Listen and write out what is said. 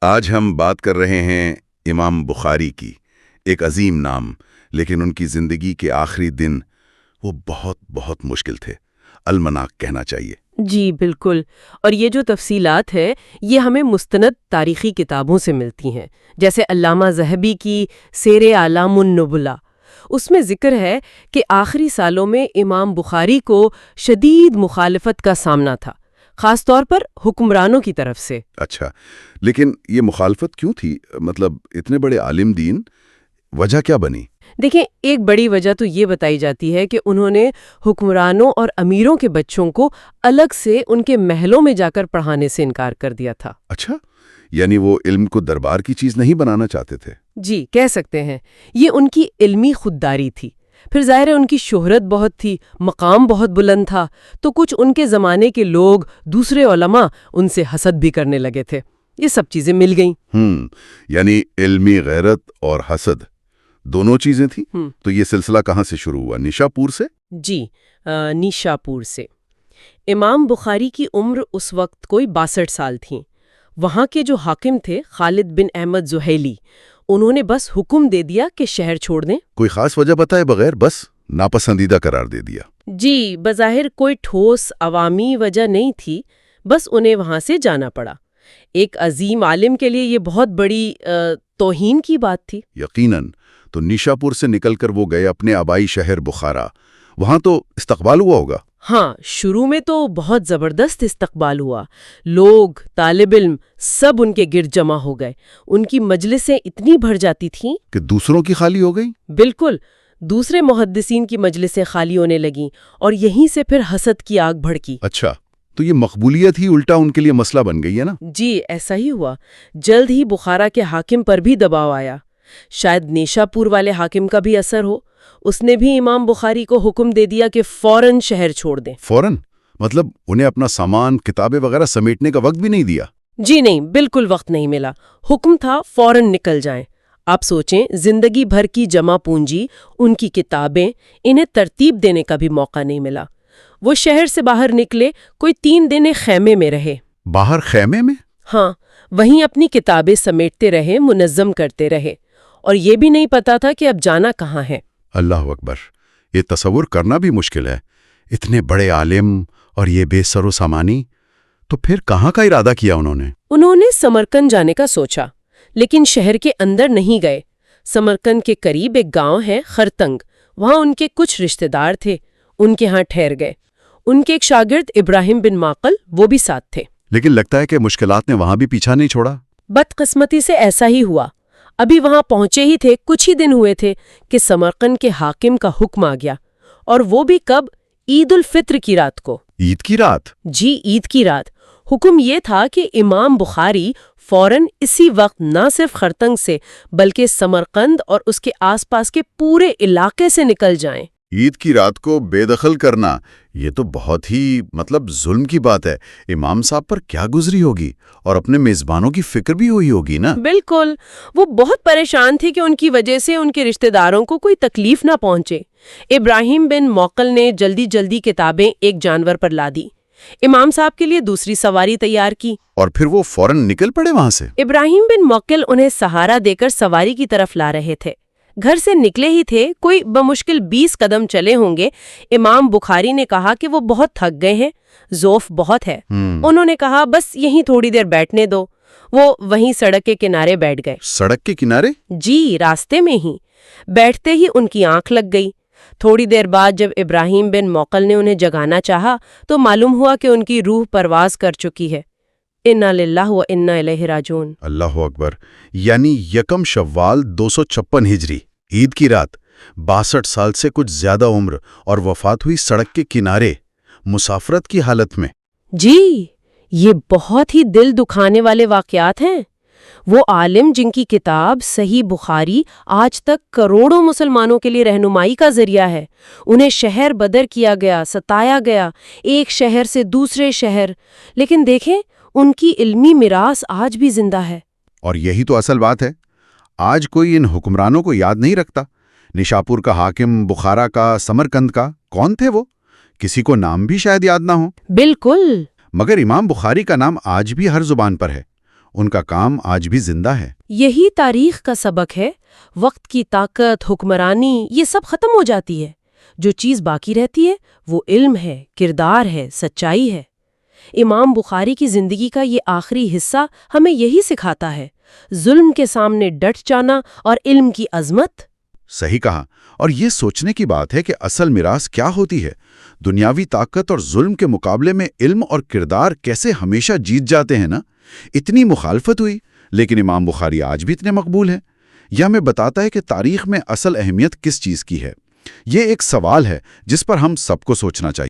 آج ہم بات کر رہے ہیں امام بخاری کی، ایک عظیم نام، لیکن ان کی زندگی کے آخری دن وہ بہت بہت مشکل تھے، المناک کہنا چاہیے۔ جی بالکل، اور یہ جو تفصیلات ہیں یہ ہمیں مستند تاریخی کتابوں سے ملتی ہیں، جیسے علامہ ذہبی کی سیر اعلام النبلاء۔ اس میں ذکر ہے کہ آخری سالوں میں امام بخاری کو شدید مخالفت کا سامنا تھا، خاص طور پر حکمرانوں کی طرف سے۔ اچھا، لیکن یہ مخالفت کیوں تھی؟ مطلب اتنے بڑے عالم دین، وجہ کیا بنی؟ دیکھیں، ایک بڑی وجہ تو یہ بتائی جاتی ہے کہ انہوں نے حکمرانوں اور امیروں کے بچوں کو الگ سے ان کے محلوں میں جا کر پڑھانے سے انکار کر دیا تھا۔ اچھا، یعنی وہ علم کو دربار کی چیز نہیں بنانا چاہتے تھے؟ جی کہہ سکتے ہیں، یہ ان کی علمی خودداری تھی۔ پھر ظاہر ہے ان کی شہرت بہت تھی، مقام بہت بلند تھا، تو کچھ ان کے زمانے کے لوگ، دوسرے علماء ان سے حسد بھی کرنے لگے تھے۔ یہ سب چیزیں مل گئیں۔ یعنی علمی غیرت اور حسد دونوں چیزیں تھیں۔ تو یہ سلسلہ کہاں سے شروع ہوا؟ نیشاپور سے؟ جی نیشاپور سے۔ امام بخاری کی عمر اس وقت کوئی 62 سال تھیں۔ وہاں کے جو حاکم تھے خالد بن احمد زحیلی، انہوں نے بس حکم دے دیا کہ شہر چھوڑ دیں۔ کوئی خاص وجہ بتائے بغیر بس ناپسندیدہ قرار دے دیا؟ جی بظاہر کوئی ٹھوس عوامی وجہ نہیں تھی، بس انہیں وہاں سے جانا پڑا۔ ایک عظیم عالم کے لیے یہ بہت بڑی توہین کی بات تھی۔ یقیناً۔ تو نیشاپور سے نکل کر وہ گئے اپنے آبائی شہر بخارا۔ وہاں تو استقبال ہوا ہوگا؟ ہاں، شروع میں تو بہت زبردست استقبال ہوا۔ لوگ، طالب علم، سب ان کے گرد جمع ہو گئے۔ ان کی مجلسیں اتنی بھر جاتی تھیں کہ دوسروں کی خالی ہو گئی؟ بالکل، دوسرے محدثین کی مجلسیں خالی ہونے لگیں، اور یہیں سے پھر حسد کی آگ بھڑکی۔ اچھا، تو یہ مقبولیت ہی الٹا ان کے لیے مسئلہ بن گئی ہے نا؟ جی ایسا ہی ہوا۔ جلد ہی بخارا کے حاکم پر بھی دباؤ آیا۔ شاید نیشاپور والے حاکم کا بھی اثر ہو، اس نے بھی امام بخاری کو حکم دے دیا کہ فوراً شہر چھوڑ دیں۔ فوراً؟ مطلب انہیں اپنا سامان، کتابیں وغیرہ سمیٹنے کا وقت بھی نہیں دیا؟ جی نہیں، بالکل وقت نہیں ملا۔ حکم تھا فوراً نکل جائیں۔ آپ سوچیں، زندگی بھر کی جمع پونجی، ان کی کتابیں، انہیں ترتیب دینے کا بھی موقع نہیں ملا۔ وہ شہر سے باہر نکلے، کوئی 3 دن ایک خیمے میں رہے۔ باہر خیمے میں؟ ہاں، وہیں اپنی کتابیں سمیٹتے رہے، منظم کرتے رہے، اور یہ بھی نہیں پتا تھا کہ اب جانا کہاں ہے۔ اللہ اکبر، یہ تصور کرنا بھی مشکل ہے، اتنے بڑے عالم اور یہ بے سر و سامانی۔ تو پھر کہاں کا ارادہ کیا انہوں نے سمرقند جانے کا سوچا، لیکن شہر کے اندر نہیں گئے۔ سمرقند کے قریب ایک گاؤں ہے خرتنگ، وہاں ان کے کچھ رشتہ دار تھے، ان کے ہاں ٹھہر گئے۔ ان کے ایک شاگرد ابراہیم بن معقل وہ بھی ساتھ تھے۔ لیکن لگتا ہے کہ مشکلات نے وہاں بھی پیچھا نہیں چھوڑا۔ بدقسمتی سے ایسا ہی ہوا۔ ابھی وہاں پہنچے ہی تھے، کچھ ہی دن ہوئے تھے کہ سمرقند کے حاکم کا حکم آ گیا، اور وہ بھی کب؟ عید الفطر کی رات کو۔ عید کی رات؟ جی عید کی رات۔ حکم یہ تھا کہ امام بخاری فوراً اسی وقت نہ صرف خرتنگ سے بلکہ سمرقند اور اس کے آس پاس کے پورے علاقے سے نکل جائیں۔ عید کی رات کو بے دخل کرنا، یہ تو بہت ہی ظلم کی بات ہے۔ امام صاحب پر کیا گزری ہوگی، اور اپنے میزبانوں کی فکر بھی ہوئی ہوگی نا؟ بالکل، وہ بہت پریشان تھے کہ ان کی وجہ سے ان کے رشتہ داروں کو کوئی تکلیف نہ پہنچے۔ ابراہیم بن معقل نے جلدی جلدی کتابیں ایک جانور پر لا دی، امام صاحب کے لیے دوسری سواری تیار کی، اور پھر وہ فوراً نکل پڑے وہاں سے۔ ابراہیم بن معقل انہیں سہارا دے کر سواری کی طرف لا رہے تھے۔ گھر سے نکلے ہی تھے، کوئی بمشکل 20 قدم چلے ہوں گے، امام بخاری نے کہا کہ وہ بہت تھک گئے ہیں، ذوف بہت ہے۔ انہوں نے کہا بس یہیں تھوڑی دیر بیٹھنے دو۔ وہ وہیں سڑک کے کنارے بیٹھ گئے۔ سڑک کے کنارے؟ جی راستے میں ہی۔ بیٹھتے ہی ان کی آنکھ لگ گئی۔ تھوڑی دیر بعد جب ابراہیم بن معقل نے انہیں جگانا چاہا تو معلوم ہوا کہ ان کی روح پرواز کر چکی ہے۔ انا للہ و انا الیہ راجعون۔ اللہ اکبر، یعنی یکم شوال 256 ہجری، عید کی رات، 62 سال سے کچھ زیادہ عمر، اور وفات ہوئی سڑک کے کنارے، مسافرت کی حالت میں۔ جی یہ بہت ہی دل دکھانے والے واقعات ہیں۔ وہ عالم جن کی کتاب صحیح بخاری آج تک کروڑوں مسلمانوں کے لیے رہنمائی کا ذریعہ ہے، انہیں شہر بدر کیا گیا، ستایا گیا، ایک شہر سے دوسرے شہر، لیکن دیکھیں ان کی علمی میراث آج بھی زندہ ہے۔ اور یہی تو اصل بات ہے، آج کوئی ان حکمرانوں کو یاد نہیں رکھتا۔ نیشاپور کا حاکم، بخارا کا، سمرقند کا، کون تھے وہ؟ کسی کو نام بھی شاید یاد نہ ہو۔ بالکل۔ مگر امام بخاری کا نام آج بھی ہر زبان پر ہے، ان کا کام آج بھی زندہ ہے۔ یہی تاریخ کا سبق ہے، وقت کی طاقت، حکمرانی، یہ سب ختم ہو جاتی ہے۔ جو چیز باقی رہتی ہے وہ علم ہے، کردار ہے، سچائی ہے۔ امام بخاری کی زندگی کا یہ آخری حصہ ہمیں یہی سکھاتا ہے، ظلم کے سامنے ڈٹ جانا اور علم کی عظمت۔ صحیح کہا، اور یہ سوچنے کی بات ہے کہ اصل میراث کیا ہوتی ہے۔ دنیاوی طاقت اور ظلم کے مقابلے میں علم اور کردار کیسے ہمیشہ جیت جاتے ہیں نا۔ اتنی مخالفت ہوئی لیکن امام بخاری آج بھی اتنے مقبول ہیں۔ یہ ہمیں بتاتا ہے کہ تاریخ میں اصل اہمیت کس چیز کی ہے۔ یہ ایک سوال ہے جس پر ہم سب کو سوچنا چاہیے۔